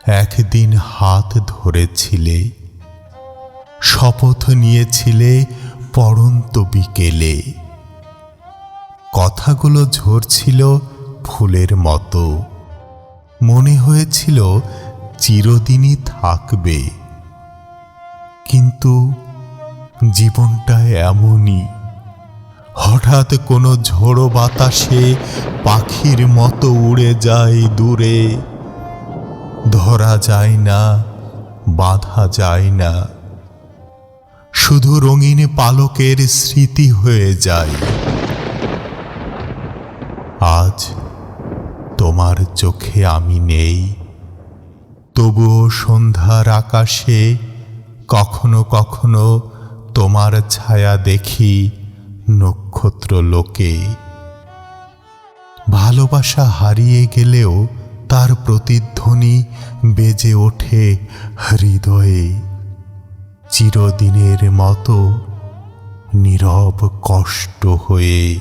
একদিন হাত ধরেছিলে, শপথ নিয়েছিলে পড়ন্ত বিকেলে। কথাগুলো ঝরছিল ফুলের মতো, মনে হয়েছিল চিরদিনই থাকবে। কিন্তু জীবনটা এমনই, হঠাৎ কোনো ঝোড়ো বাতাসে পাখির মতো উড়ে যায় দূরে। ধরা যায় না, বাঁধা যায় না, শুধু রঙিন পালকের স্মৃতি হয়ে যায়। আজ তোমার চোখে আমি নেই, তবুও সন্ধ্যার আকাশে কখনো কখনো তোমার ছায়া দেখি নক্ষত্র লোকে। ভালোবাসা হারিয়ে গেলেও তার প্রতিধ্বনি বেজে ওঠে হৃদয়ে, চিরদিনের মতো নীরব কষ্ট হয়ে।